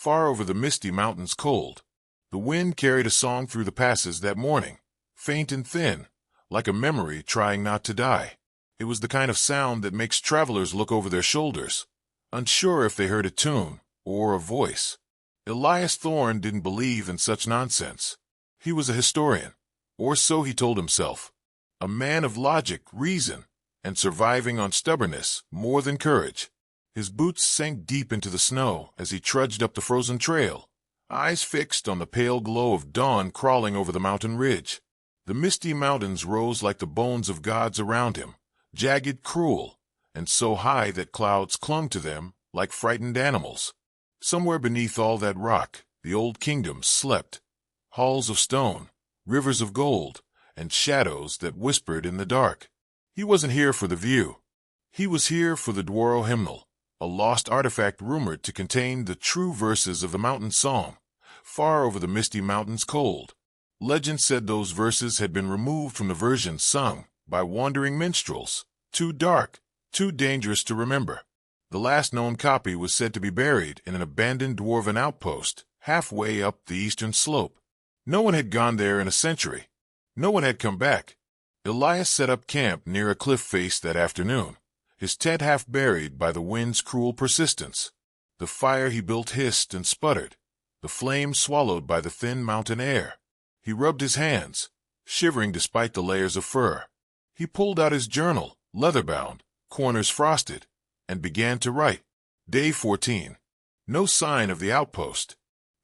far over the Misty Mountains cold. The wind carried a song through the passes that morning, faint and thin, like a memory trying not to die. It was the kind of sound that makes travelers look over their shoulders, unsure if they heard a tune or a voice. Elias Thorne didn't believe in such nonsense. He was a historian, or so he told himself, a man of logic, reason, and surviving on stubbornness more than courage. His boots sank deep into the snow as he trudged up the frozen trail, eyes fixed on the pale glow of dawn crawling over the mountain ridge. The Misty Mountains rose like the bones of gods around him, jagged, cruel, and so high that clouds clung to them like frightened animals. Somewhere beneath all that rock, the old kingdoms slept, halls of stone, rivers of gold, and shadows that whispered in the dark. He wasn't here for the view. He was here for the Dwarven hymnal, a lost artifact rumored to contain the true verses of the mountain song, far over the Misty Mountains cold. Legend said those verses had been removed from the versions sung by wandering minstrels, too dark, too dangerous to remember. The last known copy was said to be buried in an abandoned dwarven outpost halfway up the eastern slope. No one had gone there in a century. No one had come back. Elias set up camp near a cliff face that afternoon, his tent half buried by the wind's cruel persistence. The fire he built hissed and sputtered, the flames swallowed by the thin mountain air. He rubbed his hands, shivering despite the layers of fur. He pulled out his journal, leather-bound, corners frosted, and began to write. Day 14. No sign of the outpost.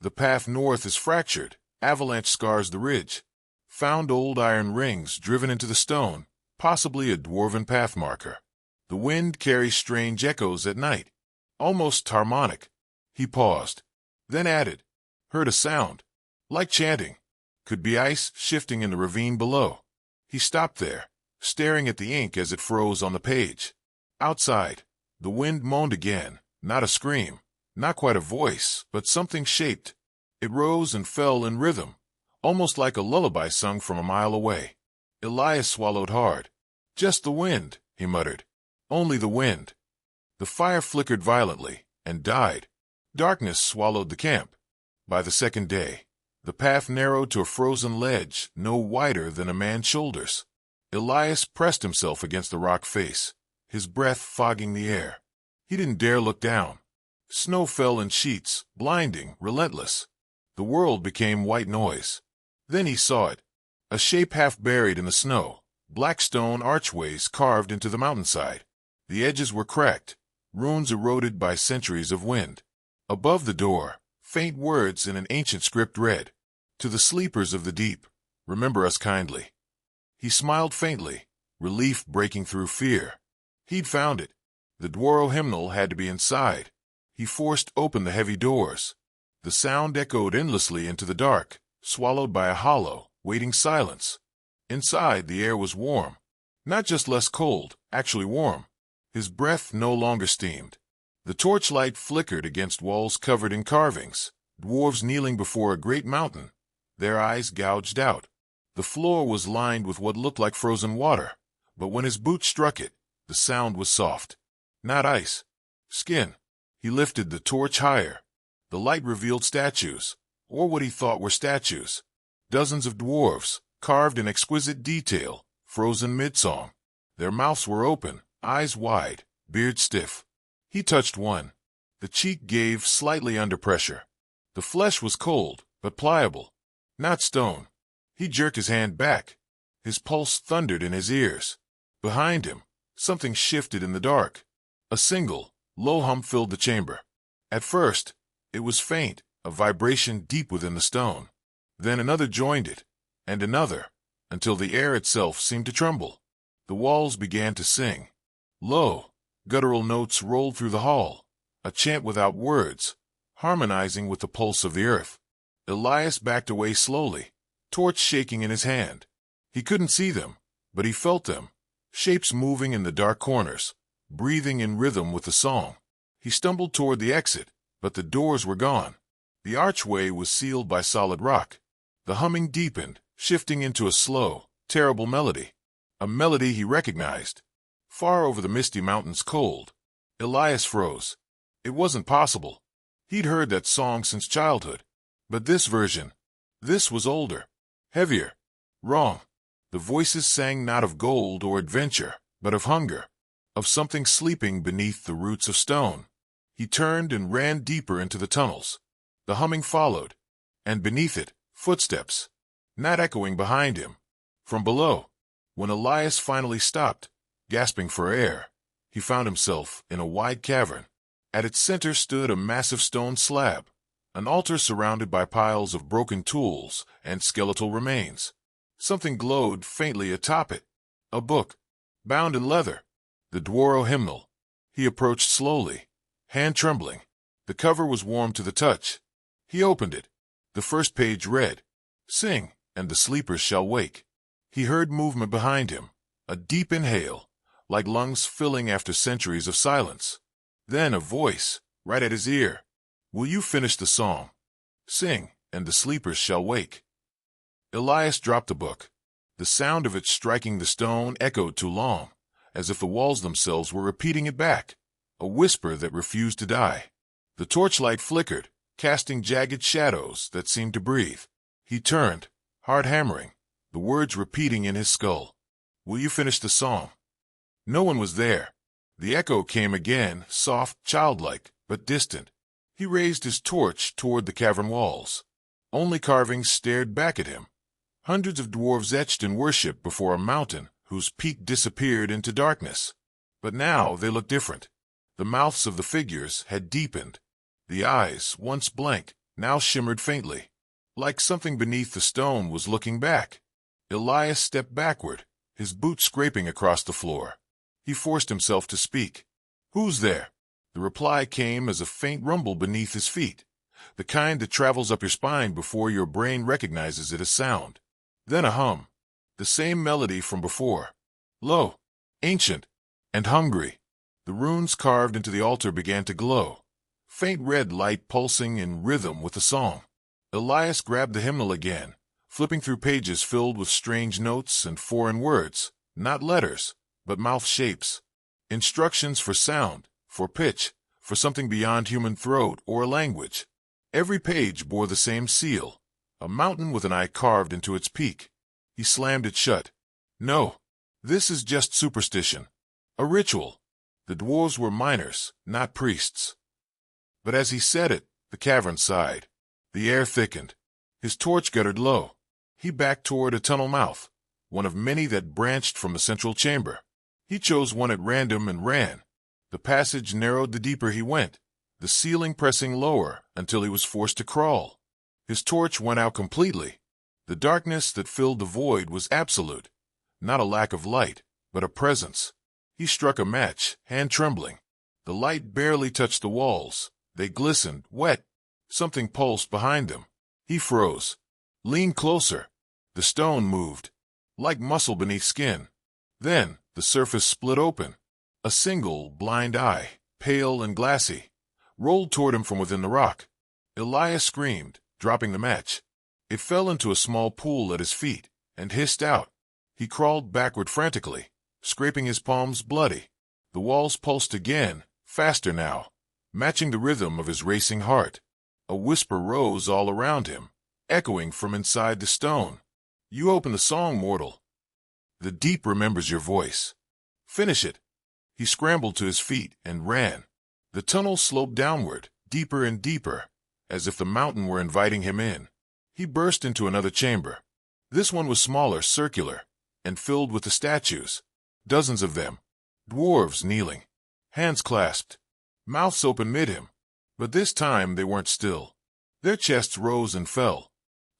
The path north is fractured, avalanche scars the ridge. Found old iron rings driven into the stone, possibly a dwarven path marker. The wind carries strange echoes at night, almost harmonic. He paused, then added, heard a sound, like chanting. Could be ice shifting in the ravine below. He stopped there, staring at the ink as it froze on the page. Outside, the wind moaned again, not a scream, not quite a voice, but something shaped. It rose and fell in rhythm, almost like a lullaby sung from a mile away. Elias swallowed hard. Just the wind, he muttered. Only the wind. The fire flickered violently and died. Darkness swallowed the camp. By the second day, the path narrowed to a frozen ledge no wider than a man's shoulders. Elias pressed himself against the rock face, his breath fogging the air. He didn't dare look down. Snow fell in sheets, blinding, relentless. The world became white noise. Then he saw it, a shape half buried in the snow, black stone archways carved into the mountainside. The edges were cracked, runes eroded by centuries of wind. Above the door, faint words in an ancient script read, "To the sleepers of the deep, remember us kindly." He smiled faintly, relief breaking through fear. He'd found it. The Dwarven hymnal had to be inside. He forced open the heavy doors. The sound echoed endlessly into the dark, swallowed by a hollow, waiting silence. Inside, the air was warm. Not just less cold, actually warm. His breath no longer steamed. The torchlight flickered against walls covered in carvings, dwarves kneeling before a great mountain, their eyes gouged out. The floor was lined with what looked like frozen water, but when his boot struck it, the sound was soft. Not ice. Skin. He lifted the torch higher. The light revealed statues, or what he thought were statues. Dozens of dwarves, carved in exquisite detail, frozen mid-song. Their mouths were open, eyes wide, beard stiff. He touched one. The cheek gave slightly under pressure. The flesh was cold, but pliable. Not stone. He jerked his hand back. His pulse thundered in his ears. Behind him, something shifted in the dark. A single, low hum filled the chamber. At first, it was faint, a vibration deep within the stone. Then another joined it, and another, until the air itself seemed to tremble. The walls began to sing. Low, guttural notes rolled through the hall, a chant without words, harmonizing with the pulse of the earth. Elias backed away slowly, torch shaking in his hand. He couldn't see them, but he felt them, shapes moving in the dark corners, breathing in rhythm with the song. He stumbled toward the exit, but the doors were gone. The archway was sealed by solid rock. The humming deepened, shifting into a slow, terrible melody. A melody he recognized. Far over the Misty Mountains cold. Elias froze. It wasn't possible. He'd heard that song since childhood. But this version, this was older, heavier. Wrong. The voices sang not of gold or adventure, but of hunger, of something sleeping beneath the roots of stone. He turned and ran deeper into the tunnels. The humming followed, and beneath it, footsteps, not echoing behind him. From below, when Elias finally stopped, gasping for air, he found himself in a wide cavern. At its center stood a massive stone slab, an altar surrounded by piles of broken tools and skeletal remains. Something glowed faintly atop it. A book, bound in leather. The Dwaro hymnal. He approached slowly, hand trembling. The cover was warm to the touch. He opened it. The first page read, "Sing, and the sleepers shall wake." He heard movement behind him, a deep inhale, like lungs filling after centuries of silence. Then a voice, right at his ear. "Will you finish the song? Sing, and the sleepers shall wake." Elias dropped the book. The sound of it striking the stone echoed too long, as if the walls themselves were repeating it back, a whisper that refused to die. The torchlight flickered, casting jagged shadows that seemed to breathe. He turned, heart hammering, the words repeating in his skull. "Will you finish the song?" No one was there. The echo came again, soft, childlike, but distant. He raised his torch toward the cavern walls. Only carvings stared back at him. Hundreds of dwarves etched in worship before a mountain whose peak disappeared into darkness. But now they looked different. The mouths of the figures had deepened. The eyes, once blank, now shimmered faintly, like something beneath the stone was looking back. Elias stepped backward, his boots scraping across the floor. He forced himself to speak. "Who's there?" The reply came as a faint rumble beneath his feet, the kind that travels up your spine before your brain recognizes it as sound. Then a hum, the same melody from before, low, ancient, and hungry. The runes carved into the altar began to glow, faint red light pulsing in rhythm with the song. Elias grabbed the hymnal again, flipping through pages filled with strange notes and foreign words, not letters, but mouth shapes. Instructions for sound, for pitch, for something beyond human throat or language. Every page bore the same seal, a mountain with an eye carved into its peak. He slammed it shut. "No, this is just superstition. A ritual." The dwarves were miners, not priests. But as he said it, the cavern sighed. The air thickened. His torch guttered low. He backed toward a tunnel mouth, one of many that branched from the central chamber. He chose one at random and ran. The passage narrowed the deeper he went, the ceiling pressing lower until he was forced to crawl. His torch went out completely. The darkness that filled the void was absolute, not a lack of light, but a presence. He struck a match, hand trembling. The light barely touched the walls. They glistened, wet. Something pulsed behind them. He froze, leaned closer. The stone moved, like muscle beneath skin. Then the surface split open. A single, blind eye, pale and glassy, rolled toward him from within the rock. Elias screamed, dropping the match. It fell into a small pool at his feet and hissed out. He crawled backward frantically, scraping his palms bloody. The walls pulsed again, faster now, matching the rhythm of his racing heart. A whisper rose all around him, echoing from inside the stone. "You open the song, mortal. The deep remembers your voice. Finish it." He scrambled to his feet and ran. The tunnel sloped downward, deeper and deeper, as if the mountain were inviting him in. He burst into another chamber. This one was smaller, circular, and filled with the statues. Dozens of them. Dwarves kneeling, hands clasped, mouths open mid him. But this time they weren't still. Their chests rose and fell.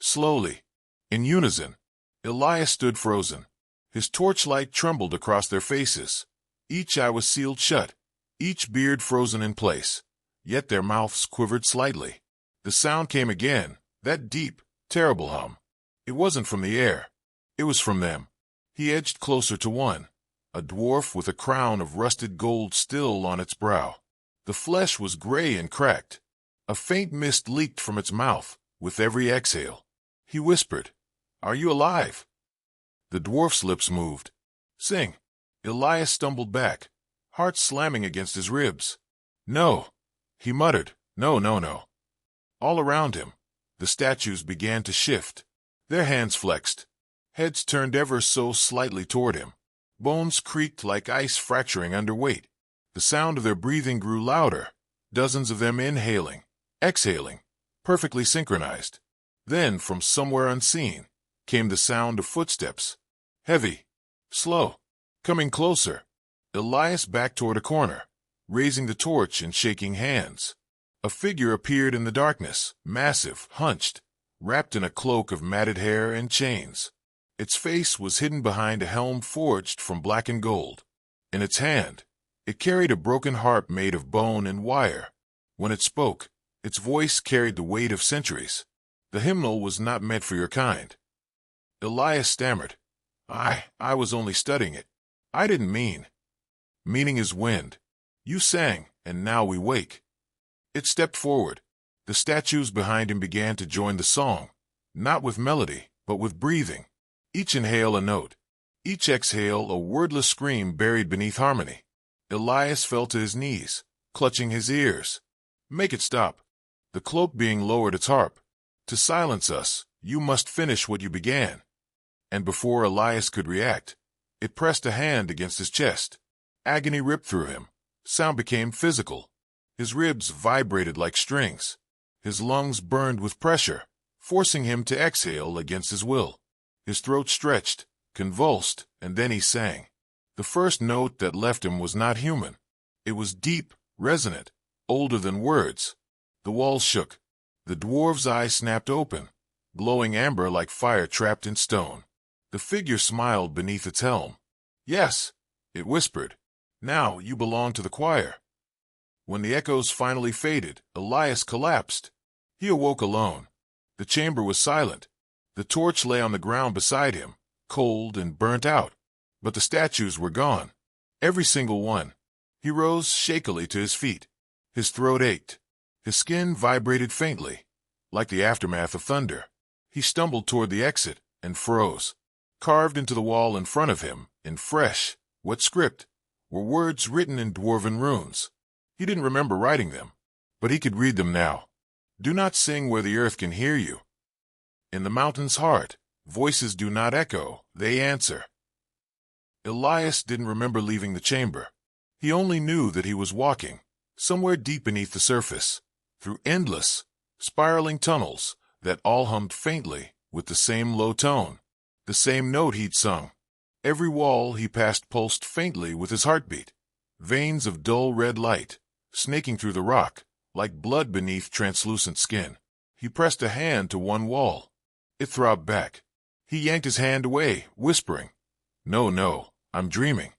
Slowly, in unison. Elias stood frozen. His torchlight trembled across their faces. Each eye was sealed shut, each beard frozen in place. Yet their mouths quivered slightly. The sound came again, that deep, terrible hum. It wasn't from the air. It was from them. He edged closer to one, a dwarf with a crown of rusted gold still on its brow. The flesh was gray and cracked. A faint mist leaked from its mouth with every exhale. He whispered, "Are you alive?" The dwarf's lips moved. "Sing." Elias stumbled back, heart slamming against his ribs. "No," he muttered, No, no, no. All around him, the statues began to shift. Their hands flexed. Heads turned ever so slightly toward him. Bones creaked like ice fracturing under weight. The sound of their breathing grew louder, dozens of them inhaling, exhaling, perfectly synchronized. Then, from somewhere unseen, came the sound of footsteps. Heavy, slow, coming closer. Elias backed toward a corner, raising the torch and shaking hands. A figure appeared in the darkness, massive, hunched, wrapped in a cloak of matted hair and chains. Its face was hidden behind a helm forged from blackened gold. In its hand, it carried a broken harp made of bone and wire. When it spoke, its voice carried the weight of centuries. The hymnal was not meant for your kind. Elias stammered. I was only studying it. I didn't mean. Meaning is wind. You sang, and now we wake. It stepped forward. The statues behind him began to join the song, not with melody, but with breathing. Each inhale a note, each exhale a wordless scream buried beneath harmony. Elias fell to his knees, clutching his ears. Make it stop. The cloak being lowered its harp. To silence us, you must finish what you began. And before Elias could react, it pressed a hand against his chest. Agony ripped through him. Sound became physical. His ribs vibrated like strings. His lungs burned with pressure, forcing him to exhale against his will. His throat stretched, convulsed, and then he sang. The first note that left him was not human. It was deep, resonant, older than words. The walls shook. The dwarf's eyes snapped open, glowing amber like fire trapped in stone. The figure smiled beneath its helm. Yes, it whispered. Now you belong to the choir. When the echoes finally faded, Elias collapsed. He awoke alone. The chamber was silent. The torch lay on the ground beside him, cold and burnt out. But the statues were gone. Every single one. He rose shakily to his feet. His throat ached. His skin vibrated faintly, like the aftermath of thunder. He stumbled toward the exit and froze. Carved into the wall in front of him, in fresh, wet script, were words written in dwarven runes. He didn't remember writing them, but he could read them now. Do not sing where the earth can hear you. In the mountain's heart, voices do not echo, they answer. Elias didn't remember leaving the chamber. He only knew that he was walking, somewhere deep beneath the surface, through endless, spiraling tunnels that all hummed faintly with the same low tone, the same note he'd sung. Every wall he passed pulsed faintly with his heartbeat, veins of dull red light, snaking through the rock, like blood beneath translucent skin. He pressed a hand to one wall. It throbbed back. He yanked his hand away, whispering, "No, no, I'm dreaming."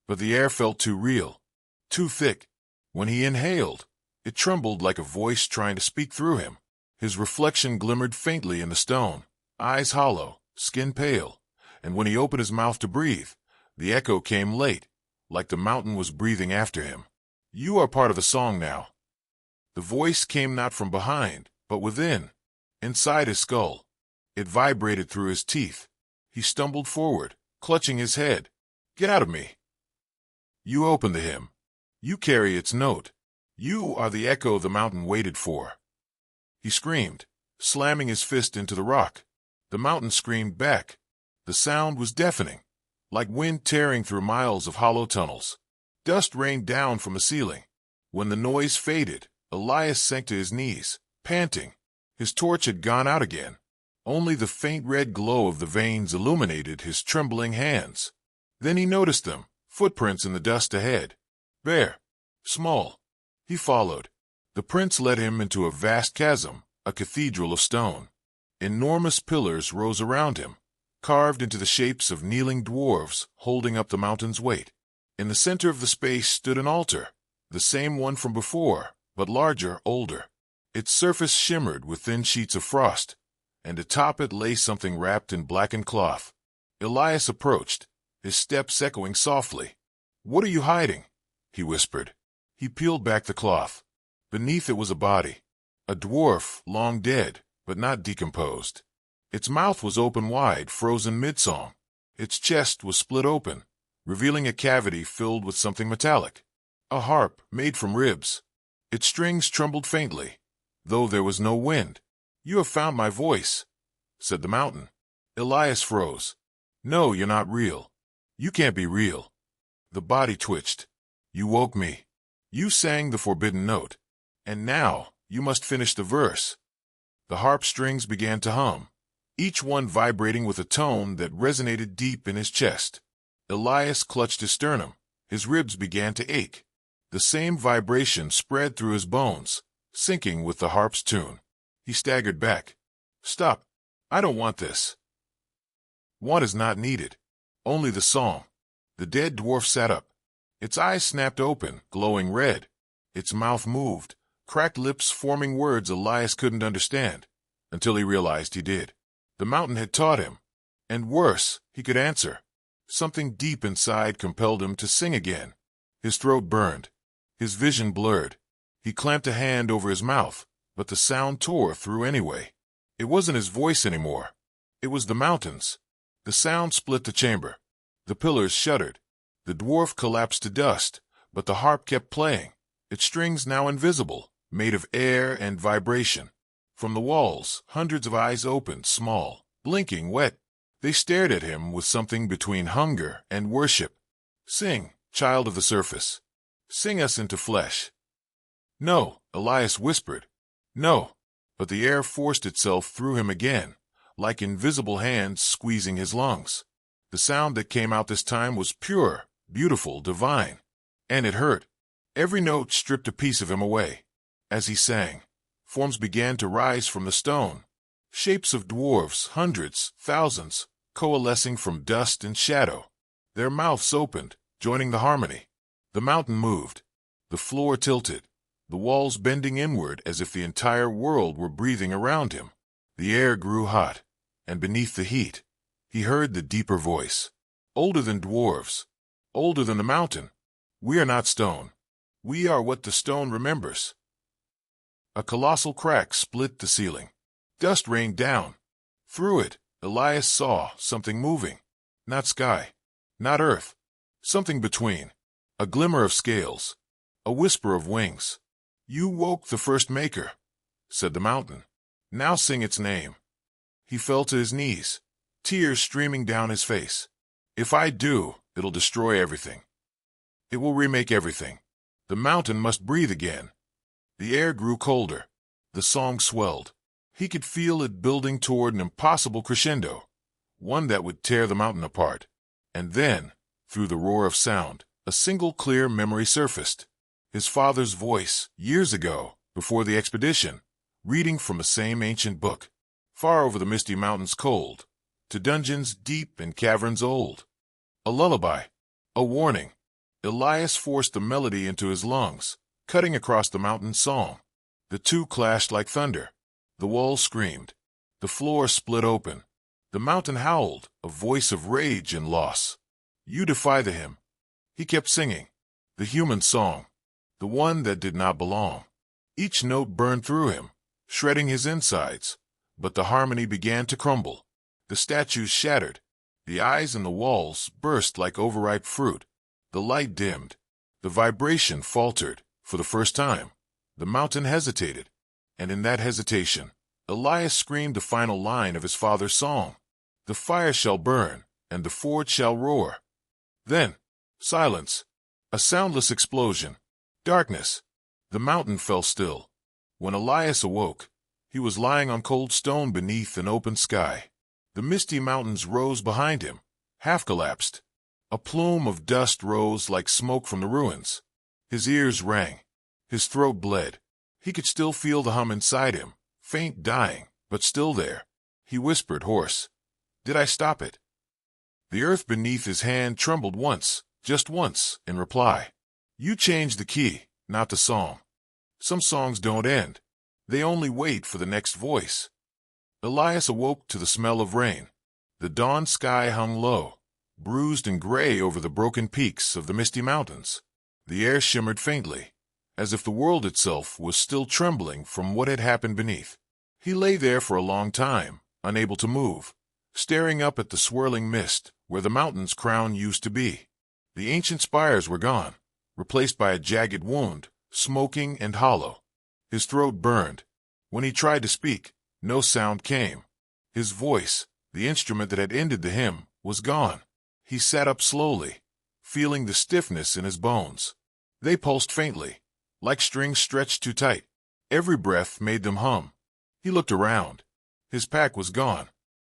But the air felt too real, too thick. When he inhaled, it trembled like a voice trying to speak through him. His reflection glimmered faintly in the stone, eyes hollow, skin pale, and when he opened his mouth to breathe, the echo came late, like the mountain was breathing after him. You are part of the song now. The voice came not from behind, but within, inside his skull. It vibrated through his teeth. He stumbled forward, clutching his head. Get out of me. You open the hymn. You carry its note. You are the echo the mountain waited for. He screamed, slamming his fist into the rock. The mountain screamed back. The sound was deafening, like wind tearing through miles of hollow tunnels. Dust rained down from the ceiling. When the noise faded, Elias sank to his knees, panting. His torch had gone out again. Only the faint red glow of the veins illuminated his trembling hands. Then he noticed them, footprints in the dust ahead. Bare, small. He followed. The prints led him into a vast chasm, a cathedral of stone. Enormous pillars rose around him, carved into the shapes of kneeling dwarves holding up the mountain's weight. In the center of the space stood an altar, the same one from before, but larger, older. Its surface shimmered with thin sheets of frost, and atop it lay something wrapped in blackened cloth. Elias approached, his steps echoing softly. "What are you hiding?" he whispered. He peeled back the cloth. Beneath it was a body, a dwarf, long dead, but not decomposed. Its mouth was open wide, frozen mid-song. Its chest was split open, revealing a cavity filled with something metallic. A harp made from ribs. Its strings trembled faintly, though there was no wind. "You have found my voice," said the mountain. Elias froze. "No, you're not real. You can't be real." The body twitched. "You woke me. You sang the forbidden note. And now, you must finish the verse." The harp strings began to hum, each one vibrating with a tone that resonated deep in his chest. Elias clutched his sternum. His ribs began to ache. The same vibration spread through his bones, syncing with the harp's tune. He staggered back. "Stop. I don't want this." "Want is not needed. Only the song." The dead dwarf sat up. Its eyes snapped open, glowing red. Its mouth moved, cracked lips forming words Elias couldn't understand, until he realized he did. The mountain had taught him. And worse, he could answer. Something deep inside compelled him to sing again. His throat burned. His vision blurred. He clamped a hand over his mouth, but the sound tore through anyway. It wasn't his voice anymore. It was the mountains. The sound split the chamber. The pillars shuddered. The dwarf collapsed to dust, but the harp kept playing, its strings now invisible, made of air and vibration. From the walls, hundreds of eyes opened, small, blinking, wet. They stared at him with something between hunger and worship. "Sing, child of the surface. Sing us into flesh." "No," Elias whispered. "No." But the air forced itself through him again, like invisible hands squeezing his lungs. The sound that came out this time was pure, beautiful, divine. And it hurt. Every note stripped a piece of him away. As he sang, forms began to rise from the stone. Shapes of dwarves, hundreds, thousands, coalescing from dust and shadow. Their mouths opened, joining the harmony. The mountain moved. The floor tilted, the walls bending inward as if the entire world were breathing around him. The air grew hot, and beneath the heat, he heard the deeper voice. "Older than dwarves. Older than the mountain. We are not stone. We are what the stone remembers." A colossal crack split the ceiling. Dust rained down. Through it, Elias saw something moving. Not sky. Not earth. Something between. A glimmer of scales. A whisper of wings. "You woke the first maker," said the mountain. "Now sing its name." He fell to his knees, tears streaming down his face. "If I do, it'll destroy everything. It will remake everything. The mountain must breathe again." The air grew colder. The song swelled. He could feel it building toward an impossible crescendo, one that would tear the mountain apart. And then, through the roar of sound, a single clear memory surfaced. His father's voice, years ago, before the expedition, reading from the same ancient book, far over the Misty Mountains cold, to dungeons deep and caverns old. A lullaby. A warning. Elias forced the melody into his lungs, cutting across the mountain's song. The two clashed like thunder. The walls screamed. The floor split open. The mountain howled, a voice of rage and loss. "You defy the hymn." He kept singing. The human song. The one that did not belong. Each note burned through him, shredding his insides. But the harmony began to crumble. The statues shattered. The eyes in the walls burst like overripe fruit. The light dimmed. The vibration faltered. For the first time, the mountain hesitated. And in that hesitation, Elias screamed the final line of his father's song. "The fire shall burn, and the forge shall roar." Then, silence. A soundless explosion. Darkness. The mountain fell still. When Elias awoke, he was lying on cold stone beneath an open sky. The Misty Mountains rose behind him, half collapsed. A plume of dust rose like smoke from the ruins. His ears rang. His throat bled. He could still feel the hum inside him, faint, dying, but still there. He whispered hoarse, "Did I stop it?" The earth beneath his hand trembled once, just once, in reply. "You changed the key, not the song. Some songs don't end. They only wait for the next voice." Elias awoke to the smell of rain. The dawn sky hung low, bruised and gray over the broken peaks of the Misty Mountains. The air shimmered faintly, as if the world itself was still trembling from what had happened beneath. He lay there for a long time, unable to move, staring up at the swirling mist where the mountain's crown used to be. The ancient spires were gone, replaced by a jagged wound smoking and hollow. His throat burned. When he tried to speak, no sound came. His voice, the instrument that had ended the hymn, was gone. He sat up slowly, feeling the stiffness in his bones. They pulsed faintly, like strings stretched too tight. Every breath made them hum. He looked around. His pack was gone.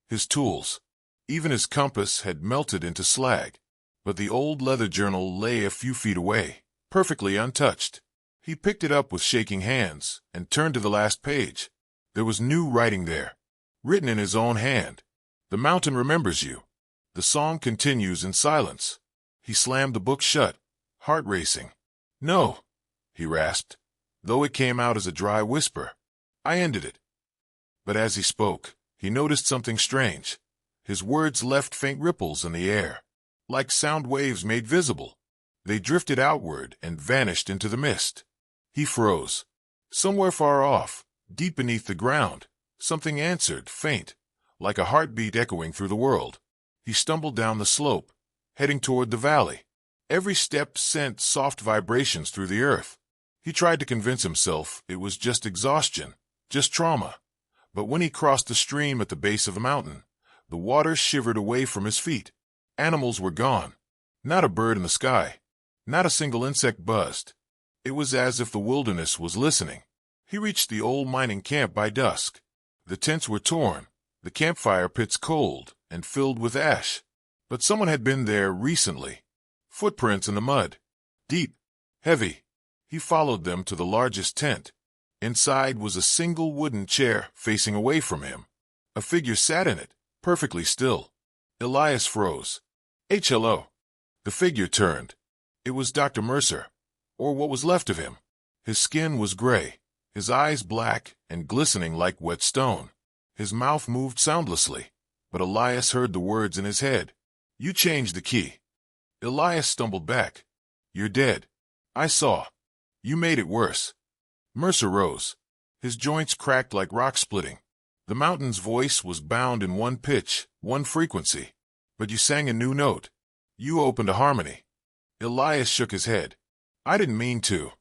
His tools, even his compass, had melted into slag. But the old leather journal lay a few feet away, perfectly untouched. He picked it up with shaking hands and turned to the last page. There was new writing there, written in his own hand. "The mountain remembers you." The song continues in silence. He slammed the book shut, heart racing. "No," he rasped, though it came out as a dry whisper. "I ended it." But as he spoke, he noticed something strange. His words left faint ripples in the air, like sound waves made visible. They drifted outward and vanished into the mist. He froze. Somewhere far off, deep beneath the ground, something answered, faint, like a heartbeat echoing through the world. He stumbled down the slope, heading toward the valley. Every step sent soft vibrations through the earth. He tried to convince himself it was just exhaustion, just trauma. But when he crossed the stream at the base of the mountain, the water shivered away from his feet. Animals were gone. Not a bird in the sky. Not a single insect buzzed. It was as if the wilderness was listening. He reached the old mining camp by dusk. The tents were torn, the campfire pits cold and filled with ash. But someone had been there recently. Footprints in the mud. Deep, heavy. He followed them to the largest tent. Inside was a single wooden chair facing away from him. A figure sat in it, perfectly still. Elias froze. "Hello." The figure turned. It was Dr. Mercer, or what was left of him. His skin was gray, his eyes black and glistening like wet stone. His mouth moved soundlessly, but Elias heard the words in his head. "You changed the key." Elias stumbled back. "You're dead. I saw. You made it worse." Mercer rose. His joints cracked like rock splitting. The mountain's voice was bound in one pitch, one frequency. "But you sang a new note. You opened a harmony." Elias shook his head. "I didn't mean to."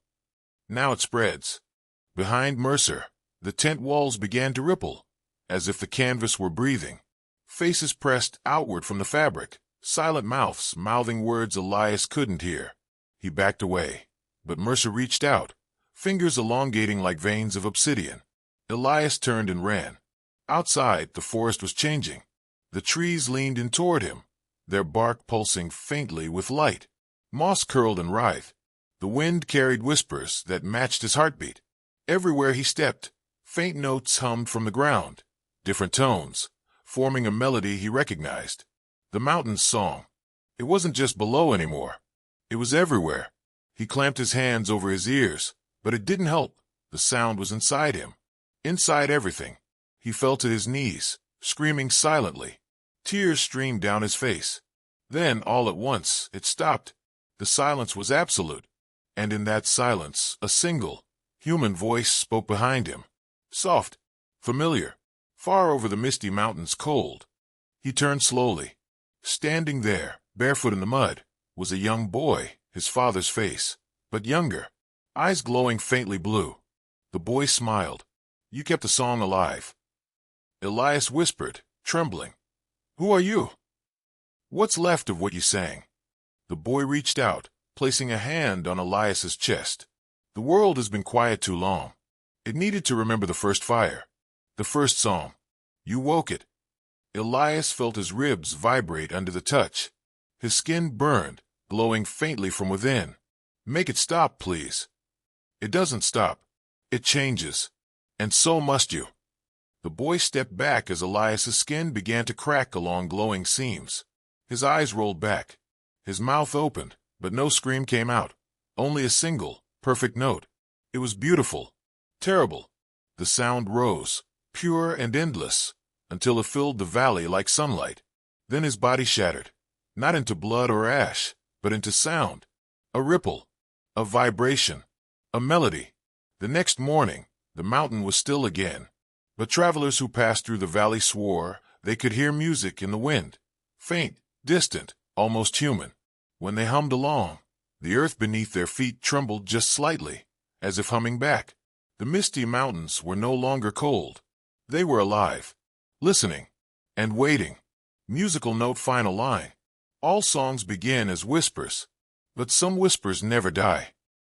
Now it spreads. Behind Mercer, the tent walls began to ripple, as if the canvas were breathing. Faces pressed outward from the fabric, silent mouths mouthing words Elias couldn't hear. He backed away, but Mercer reached out, fingers elongating like veins of obsidian. Elias turned and ran. Outside, the forest was changing. The trees leaned in toward him, their bark pulsing faintly with light. Moss curled and writhed. The wind carried whispers that matched his heartbeat. Everywhere he stepped, faint notes hummed from the ground, different tones, forming a melody he recognized. The mountain's song. It wasn't just below anymore. It was everywhere. He clamped his hands over his ears, but it didn't help. The sound was inside him. Inside everything. He fell to his knees, screaming silently. Tears streamed down his face. Then, all at once, it stopped. The silence was absolute. And in that silence, a single, human voice spoke behind him. Soft, familiar, far over the Misty Mountains cold. He turned slowly. Standing there, barefoot in the mud, was a young boy, his father's face, but younger, eyes glowing faintly blue. The boy smiled. "You kept the song alive." Elias whispered, trembling. "Who are you? What's left of what you sang?" The boy reached out, placing a hand on Elias's chest. "The world has been quiet too long. It needed to remember the first fire, the first song. You woke it." Elias felt his ribs vibrate under the touch. His skin burned, glowing faintly from within. "Make it stop, please." "It doesn't stop. It changes. And so must you." The boy stepped back as Elias's skin began to crack along glowing seams. His eyes rolled back. His mouth opened, but no scream came out. Only a single, perfect note. It was beautiful. Terrible. The sound rose, pure and endless, until it filled the valley like sunlight. Then his body shattered, not into blood or ash, but into sound. A ripple. A vibration. A melody. The next morning, the mountain was still again. But travelers who passed through the valley swore they could hear music in the wind. Faint, distant, almost human. When they hummed along, the earth beneath their feet trembled just slightly, as if humming back. The Misty Mountains were no longer cold. They were alive, listening, and waiting. Musical note final line. All songs begin as whispers, but some whispers never die.